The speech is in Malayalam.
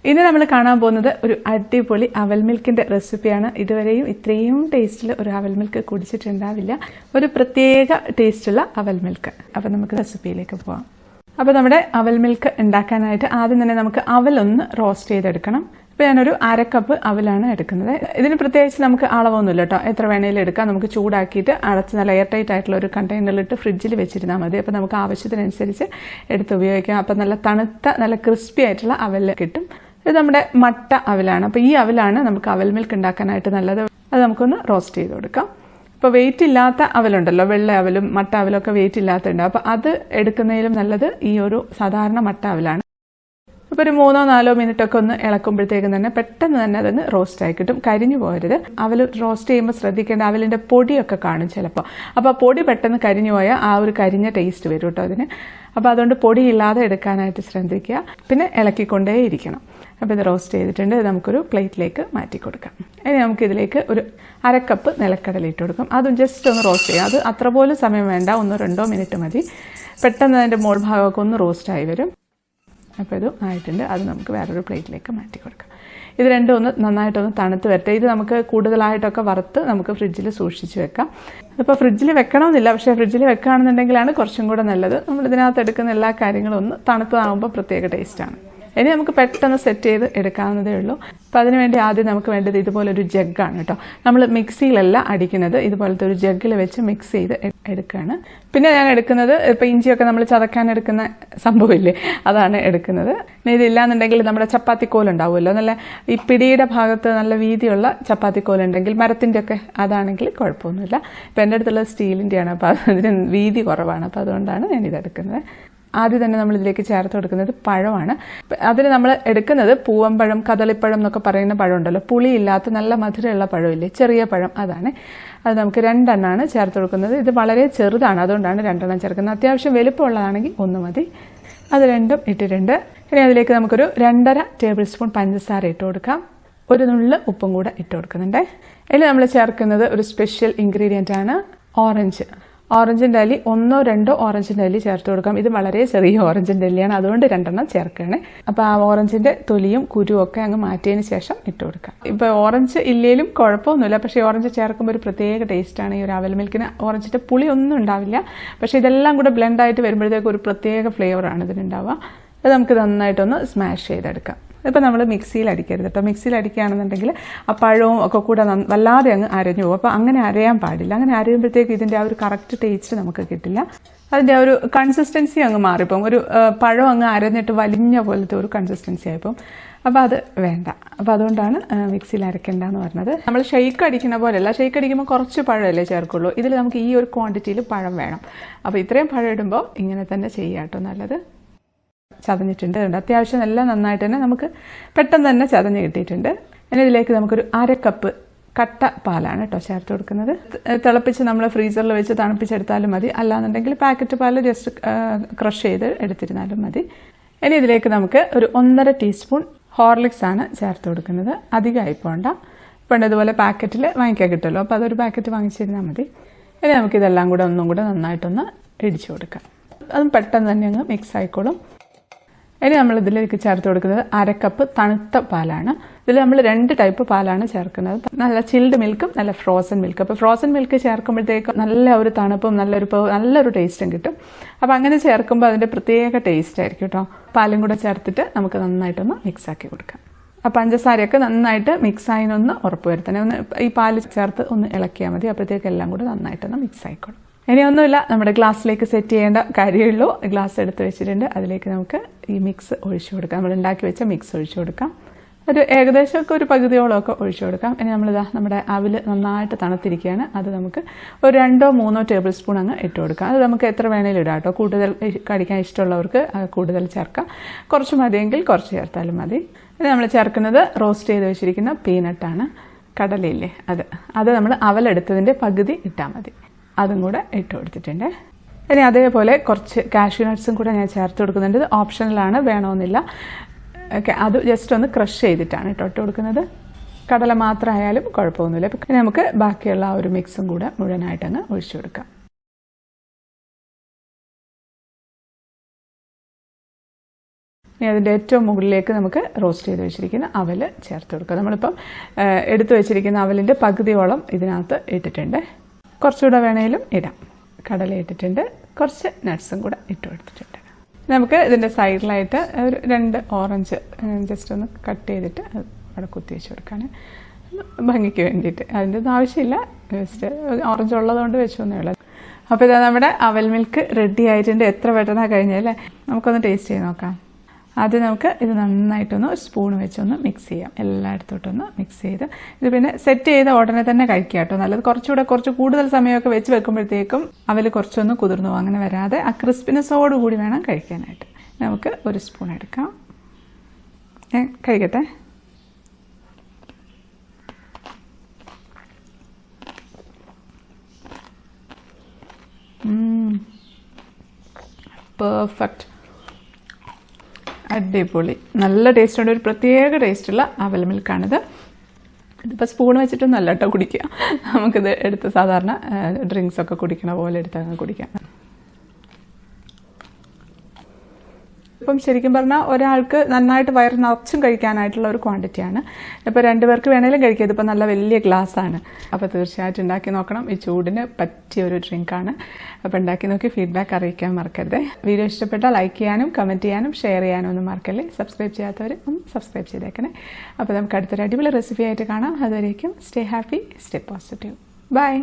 ഇന്ന് നമ്മൾ കാണാൻ പോകുന്നത് ഒരു അടിപൊളി അവൽ മിൽക്കിന്റെ റെസിപ്പിയാണ്. ഇതുവരെയും ഇത്രയും ടേസ്റ്റിൽ ഒരു അവൽ മിൽക്ക് കുടിച്ചിട്ടുണ്ടാവില്ല. ഒരു പ്രത്യേക ടേസ്റ്റുള്ള അവൽ മിൽക്ക്. അപ്പോൾ നമുക്ക് റെസിപ്പിയിലേക്ക് പോവാം. അപ്പോൾ നമ്മുടെ അവൽ മിൽക്ക് ഉണ്ടാക്കാനായിട്ട് ആദ്യം തന്നെ നമുക്ക് അവലൊന്ന് റോസ്റ്റ് ചെയ്തെടുക്കണം. ഇപ്പോൾ ഞാനൊരു 1/2 കപ്പ് അവലാണ് എടുക്കുന്നത്. ഇതിന് പ്രത്യേകിച്ച് നമുക്ക് അളവൊന്നുമില്ല കേട്ടോ. എത്ര വേണേലും എടുക്കാം. നമുക്ക് ചൂടാക്കിയിട്ട് അടച്ച് നല്ല എയർ ടൈറ്റ് ആയിട്ടുള്ള ഒരു കണ്ടെയ്നറിലിട്ട് ഫ്രിഡ്ജിൽ വെച്ചിരുന്നാൽ മതി. അപ്പോൾ നമുക്ക് ആവശ്യത്തിനനുസരിച്ച് എടുത്ത് ഉപയോഗിക്കാം. അപ്പോൾ നല്ല തണുത്ത നല്ല ക്രിസ്പി ആയിട്ടുള്ള അവൽ കിട്ടും. ഇത് നമ്മുടെ മട്ട അവലാണ്. അപ്പോൾ ഈ അവലാണ് നമുക്ക് അവൽ മിൽക്ക് ഉണ്ടാക്കാനായിട്ട് നല്ലത്. അത് നമുക്കൊന്ന് റോസ്റ്റ് ചെയ്ത് കൊടുക്കാം. ഇപ്പോൾ വെയിറ്റ് ഇല്ലാത്ത അവലുണ്ടല്ലോ, വെള്ള അവലും മട്ട അവലും ഒക്കെ വെയിറ്റ് ഇല്ലാത്തതുണ്ട്. അപ്പോൾ അത് എടുക്കുന്നതിലും നല്ലത് ഈ ഒരു സാധാരണ മട്ട അവലാണ്. അപ്പോൾ ഒരു 3-4 മിനിറ്റൊക്കെ ഒന്ന് ഇളക്കുമ്പോഴത്തേക്കും തന്നെ പെട്ടെന്ന് തന്നെ അതങ്ങ് റോസ്റ്റ് ആയി കിട്ടും. കരിഞ്ഞു പോകരുത്. അവൽ റോസ്റ്റ് ചെയ്യുമ്പോൾ ശ്രദ്ധിക്കേണ്ട, അവലിൻ്റെ പൊടിയൊക്കെ കാണും ചിലപ്പോൾ. അപ്പോൾ ആ പൊടി പെട്ടെന്ന് കരിഞ്ഞു പോയാൽ ആ ഒരു കരിഞ്ഞ ടേസ്റ്റ് വരും കേട്ടോ അതിന്. അപ്പോൾ അതുകൊണ്ട് പൊടിയില്ലാതെ എടുക്കാനായിട്ട് ശ്രദ്ധിക്കുക. പിന്നെ ഇളക്കിക്കൊണ്ടേ ഇരിക്കണം. അപ്പോൾ ഇത് റോസ്റ്റ് ചെയ്തിട്ടുണ്ട്. ഇത് നമുക്കൊരു പ്ലേറ്റിലേക്ക് മാറ്റി കൊടുക്കാം. ഇനി നമുക്കിതിലേക്ക് ഒരു 1/2 കപ്പ് നിലക്കടല ഇട്ട് കൊടുക്കാം. അതും ജസ്റ്റ് ഒന്ന് റോസ്റ്റ് ചെയ്യാം. അത് അത്ര പോലും സമയം വേണ്ട, 1-2 മിനിറ്റ് മതി. പെട്ടെന്ന് അതിൻ്റെ മോൾ ഭാഗമൊക്കെ ഒന്ന് റോസ്റ്റായി വരും. അപ്പോൾ ഇത് ആയിട്ടുണ്ട്. അത് നമുക്ക് വേറൊരു പ്ലേറ്റിലേക്ക് മാറ്റി കൊടുക്കാം. ഇത് രണ്ടും ഒന്ന് നന്നായിട്ടൊന്ന് തണുത്ത് വരട്ടെ. ഇത് നമുക്ക് കൂടുതലായിട്ടൊക്കെ വറുത്ത് നമുക്ക് ഫ്രിഡ്ജിൽ സൂക്ഷിച്ച് വെക്കാം. അപ്പോൾ ഫ്രിഡ്ജിൽ വെക്കണമെന്നില്ല, പക്ഷേ ഫ്രിഡ്ജിൽ വെക്കുകയാണെന്നുണ്ടെങ്കിലാണ് കുറച്ചും കൂടെ നല്ലത്. നമ്മൾ ഇതിനകത്ത് എടുക്കുന്ന എല്ലാ കാര്യങ്ങളും ഒന്ന് തണുത്തതാകുമ്പോൾ പ്രത്യേക ടേസ്റ്റാണ്. ഇനി നമുക്ക് പെട്ടെന്ന് സെറ്റ് ചെയ്ത് എടുക്കാവുന്നതേ ഉള്ളൂ. അപ്പോൾ അതിനുവേണ്ടി ആദ്യം നമുക്ക് വേണ്ടത് ഇതുപോലൊരു ജഗ്ഗാണ് കേട്ടോ. നമ്മൾ മിക്സിയിലല്ല അടിക്കുന്നത്, ഇതുപോലത്തെ ഒരു ജഗ്ഗിൽ വെച്ച് മിക്സ് ചെയ്ത് എടുക്കുകയാണ്. പിന്നെ ഞാൻ എടുക്കുന്നത് ഇപ്പോൾ ഇഞ്ചിയൊക്കെ നമ്മൾ ചതക്കാൻ എടുക്കുന്ന സംഭവമില്ലേ, അതാണ് എടുക്കുന്നത്. ഇനി ഇതില്ലാന്നുണ്ടെങ്കിൽ നമ്മുടെ ചപ്പാത്തിക്കോലുണ്ടാവുമല്ലോ, നല്ല ഈ പിടിയുടെ ഭാഗത്ത് നല്ല വീതിയുള്ള ചപ്പാത്തിക്കോലുണ്ടെങ്കിൽ മരത്തിൻ്റെ ഒക്കെ, അതാണെങ്കിൽ കുഴപ്പമൊന്നുമില്ല. ഇപ്പോൾ എൻ്റെ അടുത്തുള്ള സ്റ്റീലിൻ്റെയാണ്, അപ്പോൾ അതിന് വീതി കുറവാണ്. അപ്പോൾ അതുകൊണ്ടാണ് ഞാനിതെടുക്കുന്നത്. ആദ്യം തന്നെ നമ്മൾ ഇതിലേക്ക് ചേർത്ത് കൊടുക്കുന്നത് പഴമാണ്. അതിന് നമ്മൾ എടുക്കുന്നത് പൂവമ്പഴം, കദളിപ്പഴം എന്നൊക്കെ പറയുന്ന പഴം ഉണ്ടല്ലോ, പുളിയില്ലാത്ത നല്ല മധുരമുള്ള പഴമില്ലേ, ചെറിയ പഴം, അതാണ്. അത് നമുക്ക് 2 എണ്ണമാണ് ചേർത്ത് കൊടുക്കുന്നത്. ഇത് വളരെ ചെറുതാണ്, അതുകൊണ്ടാണ് 2 എണ്ണം ചേർക്കുന്നത്. അത്യാവശ്യം വലുപ്പമുള്ളതാണെങ്കിൽ 1 മതി. അത് 2ഉം ഇട്ടിട്ടുണ്ട്. ഇനി അതിലേക്ക് നമുക്കൊരു 2.5 ടേബിൾ സ്പൂൺ പഞ്ചസാര ഇട്ട് കൊടുക്കാം. ഒരു നുള്ള് ഉപ്പും കൂടെ ഇട്ട് കൊടുക്കുന്നുണ്ട്. ഇനി നമ്മൾ ചേർക്കുന്നത് ഒരു സ്പെഷ്യൽ ഇൻഗ്രീഡിയൻ്റ് ആണ്, ഓറഞ്ചിൻ്റെ അല്ലി. 1-2 ഓറഞ്ചിൻ്റെ അല്ലി ചേർത്ത് കൊടുക്കാം. ഇത് വളരെ ചെറിയ ഓറഞ്ചിൻ്റെ അല്ലിയാണ്, അതുകൊണ്ട് 2 എണ്ണം ചേർക്കുകയാണ്. അപ്പോൾ ആ ഓറഞ്ചിൻ്റെ തൊലിയും കുരുവും ഒക്കെ അങ്ങ് മാറ്റിയതിന് ശേഷം ഇട്ട് കൊടുക്കാം. ഇപ്പോൾ ഓറഞ്ച് ഇല്ലേലും കുഴപ്പമൊന്നുമില്ല, പക്ഷേ ഓറഞ്ച് ചേർക്കുമ്പോൾ ഒരു പ്രത്യേക ടേസ്റ്റാണ് ഈ ഒരു അവൽ മിൽക്കിന്. ഓറഞ്ചിൻ്റെ പുളി ഒന്നും ഉണ്ടാവില്ല, പക്ഷേ ഇതെല്ലാം കൂടെ ബ്ലെൻഡായിട്ട് വരുമ്പോഴത്തേക്ക് ഒരു പ്രത്യേക ഫ്ലേവറാണ് ഇതിനുണ്ടാവുക. അത് നമുക്ക് നന്നായിട്ടൊന്ന് സ്മാഷ് ചെയ്തെടുക്കാം. ഇപ്പോൾ നമ്മൾ മിക്സിയിൽ അടിക്കരുത് കേട്ടോ. മിക്സിയിൽ അടിക്കുകയാണെന്നുണ്ടെങ്കിൽ ആ പഴവും ഒക്കെ കൂടെ വല്ലാതെ അങ്ങ് അരഞ്ഞു പോകും. അപ്പോൾ അങ്ങനെ അരയാൻ പാടില്ല. അങ്ങനെ അരയുമ്പോഴത്തേക്ക് ഇതിൻ്റെ ആ ഒരു കറക്റ്റ് ടേസ്റ്റ് നമുക്ക് കിട്ടില്ല. അതിൻ്റെ ആ ഒരു കൺസിസ്റ്റൻസി അങ്ങ് മാറിപ്പോകും. ഒരു പഴം അങ്ങ് അരഞ്ഞിട്ട് വലിഞ്ഞ പോലത്തെ ഒരു കൺസിസ്റ്റൻസി ആയിപ്പോകും. അപ്പോൾ അത് വേണ്ട. അപ്പോൾ അതുകൊണ്ടാണ് മിക്സിയിൽ അരയ്ക്കേണ്ടതെന്ന് പറഞ്ഞത്. നമ്മൾ ഷെയ്ക്ക് അടിക്കുന്ന പോലെയല്ല. ഷെയ്ക്ക് അടിക്കുമ്പോൾ കുറച്ച് പഴമല്ലേ ചേർക്കുള്ളൂ. ഇതിൽ നമുക്ക് ഈ ഒരു ക്വാണ്ടിറ്റിയിൽ പഴം വേണം. അപ്പോൾ ഇത്രയും പഴം ഇടുമ്പോൾ ഇങ്ങനെ തന്നെ ചെയ്യാം കേട്ടോ, നല്ലത്. ചതഞ്ഞിട്ടുണ്ട്. അത്യാവശ്യം എല്ലാം നന്നായിട്ട് തന്നെ നമുക്ക് പെട്ടെന്ന് തന്നെ ചതഞ്ഞ് കിട്ടിയിട്ടുണ്ട്. ഇനി ഇതിലേക്ക് നമുക്കൊരു 1/2 കപ്പ് കട്ട പാലാണ് കേട്ടോ ചേർത്ത് കൊടുക്കുന്നത്. തിളപ്പിച്ച് നമ്മൾ ഫ്രീസറിൽ വെച്ച് തണുപ്പിച്ചെടുത്താലും മതി, അല്ലാന്നുണ്ടെങ്കിൽ പാക്കറ്റ് പാൽ ജസ്റ്റ് ക്രഷ് ചെയ്ത് എടുത്തിരുന്നാലും മതി. ഇനി ഇതിലേക്ക് നമുക്ക് ഒരു 1.5 ടീസ്പൂൺ ഹോർലിക്സ് ആണ് ചേർത്ത് കൊടുക്കുന്നത്. അധികമായി പോകണ്ട. ഇപ്പോൾ ഇതുപോലെ പാക്കറ്റിൽ വാങ്ങിക്കാൻ കിട്ടുമല്ലോ, അപ്പോൾ അതൊരു പാക്കറ്റ് വാങ്ങിച്ചിരുന്നാൽ മതി. ഇനി നമുക്കിതെല്ലാം കൂടെ ഒന്നും കൂടെ നന്നായിട്ടൊന്ന് ഇടിച്ചു കൊടുക്കാം. അതും പെട്ടെന്ന് തന്നെ അങ്ങ് മിക്സ് ആയിക്കോളും. ഇനി നമ്മൾ ഇതിലേക്ക് ചേർത്ത് കൊടുക്കുന്നത് 1/2 കപ്പ് തണുത്ത പാലാണ്. ഇതിൽ നമ്മൾ 2 ടൈപ്പ് പാലാണ് ചേർക്കുന്നത്, നല്ല ചിൽഡ് മിൽക്കും നല്ല ഫ്രോസൺ മിൽക്കും. അപ്പോൾ ഫ്രോസൺ മിൽക്ക് ചേർക്കുമ്പോഴത്തേക്കും നല്ല ഒരു തണുപ്പും നല്ലൊരു ടേസ്റ്റും കിട്ടും. അപ്പോൾ അങ്ങനെ ചേർക്കുമ്പോൾ അതിൻ്റെ പ്രത്യേക ടേസ്റ്റ് ആയിരിക്കും കേട്ടോ. പാലും കൂടെ ചേർത്തിട്ട് നമുക്ക് നന്നായിട്ടൊന്ന് മിക്സാക്കി കൊടുക്കാം. ആ പഞ്ചസാരയൊക്കെ നന്നായിട്ട് മിക്സായിനൊന്ന് ഉറപ്പ് വരുത്തണേ. ഒന്ന് ഈ പാല് ചേർത്ത് ഒന്ന് ഇളക്കിയാൽ മതി. അപ്പോഴത്തേക്ക് എല്ലാം കൂടെ നന്നായിട്ടൊന്ന് മിക്സ് ആയിക്കോളും. ഇനിയൊന്നുമില്ല, നമ്മുടെ ഗ്ലാസ്സിലേക്ക് സെറ്റ് ചെയ്യേണ്ട കാര്യമുള്ളൂ. ഗ്ലാസ് എടുത്ത് വെച്ചിട്ടുണ്ട്. അതിലേക്ക് നമുക്ക് ഈ മിക്സ് ഒഴിച്ചു കൊടുക്കാം. നമ്മൾ ഉണ്ടാക്കി വെച്ച മിക്സ് ഒഴിച്ചു കൊടുക്കാം. ഒരു ഏകദേശമൊക്കെ ഒരു പകുതിയോളമൊക്കെ ഒഴിച്ചു കൊടുക്കാം. ഇനി നമ്മളിതാ നമ്മുടെ അവിൽ നന്നായിട്ട് തണുത്തിരിക്കുകയാണ്. അത് നമുക്ക് ഒരു 2-3 ടേബിൾ സ്പൂൺ അങ്ങ് ഇട്ട് കൊടുക്കാം. അത് നമുക്ക് എത്ര വേണേലും ഇടാം കേട്ടോ. കൂടുതൽ കഴിക്കാൻ ഇഷ്ടമുള്ളവർക്ക് കൂടുതൽ ചേർക്കാം. കുറച്ച് മതിയെങ്കിൽ കുറച്ച് ചേർത്താലും മതി. ഇനി നമ്മൾ ചേർക്കുന്നത് റോസ്റ്റ് ചെയ്ത് വെച്ചിരിക്കുന്ന പീനട്ടാണ്, കടലയില്ലേ, അത് നമ്മൾ അവലെടുത്തതിൻ്റെ പകുതി ഇട്ടാൽ മതി. അതും കൂടെ ഇട്ട് കൊടുത്തിട്ടുണ്ട്. ഇനി അതേപോലെ കുറച്ച് കാഷ്യൂ നട്ട്സും കൂടെ ഞാൻ ചേർത്ത് കൊടുക്കുന്നുണ്ട്. ഇത് ഓപ്ഷണലാണ്, വേണമെന്നില്ല. അത് ജസ്റ്റ് ഒന്ന് ക്രഷ് ചെയ്തിട്ടാണ് ഇട്ട് കൊടുക്കുന്നത്. കടല മാത്രമായാലും കുഴപ്പമൊന്നുമില്ല. പിന്നെ നമുക്ക് ബാക്കിയുള്ള ആ ഒരു മിക്സും കൂടെ മുഴുവനായിട്ടങ്ങ് ഒഴിച്ചു കൊടുക്കാം. ഇനി അതിൻ്റെ ഏറ്റവും മുകളിലേക്ക് നമുക്ക് റോസ്റ്റ് ചെയ്ത് വെച്ചിരിക്കുന്ന അവൽ ചേർത്ത് കൊടുക്കുക. നമ്മളിപ്പം എടുത്തു വെച്ചിരിക്കുന്ന അവലിൻ്റെ പകുതിയോളം ഇതിനകത്ത് ഇട്ടിട്ടുണ്ട്. കുറച്ചുകൂടെ വേണേലും ഇടാം. കടല ഇട്ടിട്ടുണ്ട്, കുറച്ച് നട്ട്സും കൂടെ ഇട്ട് കൊടുത്തിട്ടുണ്ട്. നമുക്ക് ഇതിൻ്റെ സൈഡിലായിട്ട് ഒരു 2 ഓറഞ്ച് ജസ്റ്റ് ഒന്ന് കട്ട് ചെയ്തിട്ട് അവിടെ കുത്തി വെച്ച് കൊടുക്കാൻ, ഭംഗിക്ക് വേണ്ടിയിട്ട്. അതിൻ്റെ ഒന്നും ആവശ്യമില്ല, ജസ്റ്റ് ഓറഞ്ച് ഉള്ളതുകൊണ്ട് വെച്ചൊന്നേ ഉള്ളൂ. അപ്പോൾ ഇതാ നമ്മുടെ അവൽ മിൽക്ക് റെഡി ആയിട്ടുണ്ട്. എത്ര പെട്ടെന്നാണ് കഴിഞ്ഞല്ലേ. നമുക്കൊന്ന് ടേസ്റ്റ് ചെയ്ത് നോക്കാം. ആദ്യം നമുക്ക് ഇത് നന്നായിട്ടൊന്ന് സ്പൂൺ വെച്ചൊന്ന് മിക്സ് ചെയ്യാം. എല്ലായിടത്തോട്ടൊന്ന് മിക്സ് ചെയ്ത് ഇത് പിന്നെ സെറ്റ് ചെയ്ത ഉടനെ തന്നെ കഴിക്കുക കേട്ടോ. നല്ലത് കുറച്ച് കൂടുതൽ സമയമൊക്കെ വെച്ച് വെക്കുമ്പോഴത്തേക്കും അവൽ കുറച്ചൊന്ന് കുതിർന്നു പോകും. അങ്ങനെ വരാതെ ആ ക്രിസ്പിനെസ്സോട് കൂടി വേണം കഴിക്കാനായിട്ട്. നമുക്ക് ഒരു സ്പൂൺ എടുക്കാം. ഞാൻ കഴിക്കട്ടെ. പെർഫെക്റ്റ്, അടിപൊളി, നല്ല ടേസ്റ്റുണ്ട്. ഒരു പ്രത്യേക ടേസ്റ്റുള്ള അവൽ മിൽക്കാണിത്. ഇതിപ്പോൾ സ്പൂൺ വെച്ചിട്ടൊന്നും അല്ല കേട്ടോ കുടിക്കുക. നമുക്കിത് എടുത്ത് സാധാരണ ഡ്രിങ്ക്സൊക്കെ കുടിക്കണ പോലെ എടുത്ത് കുടിക്കാം. ഇപ്പം ശരിക്കും പറഞ്ഞാൽ ഒരാൾക്ക് നന്നായിട്ട് വയറ് നിറച്ചും കഴിക്കാനായിട്ടുള്ള ഒരു ക്വാണ്ടിറ്റിയാണ്. ഇപ്പോൾ 2 പേർക്ക് വേണേലും കഴിക്കുക. ഇതിപ്പോൾ നല്ല വലിയ ഗ്ലാസ്സാണ്. അപ്പോൾ തീർച്ചയായിട്ടും ഉണ്ടാക്കി നോക്കണം. ഈ ചൂടിന് പറ്റിയ ഒരു ഡ്രിങ്കാണ്. അപ്പോൾ ഉണ്ടാക്കി നോക്കി ഫീഡ്ബാക്ക് അറിയിക്കാൻ മറക്കരുത്. വീഡിയോ ഇഷ്ടപ്പെട്ടാൽ ലൈക്ക് ചെയ്യാനും കമൻറ്റ് ചെയ്യാനും ഷെയർ ചെയ്യാനും ഒന്നും മറക്കല്ലേ. സബ്സ്ക്രൈബ് ചെയ്യാത്തവർ ഒന്ന് സബ്സ്ക്രൈബ് ചെയ്തേക്കണേ. അപ്പോൾ നമുക്ക് അടുത്തൊരു അടിപൊളി റെസിപ്പി ആയിട്ട് കാണാം. അതുവരേക്കും stay happy, stay positive. By.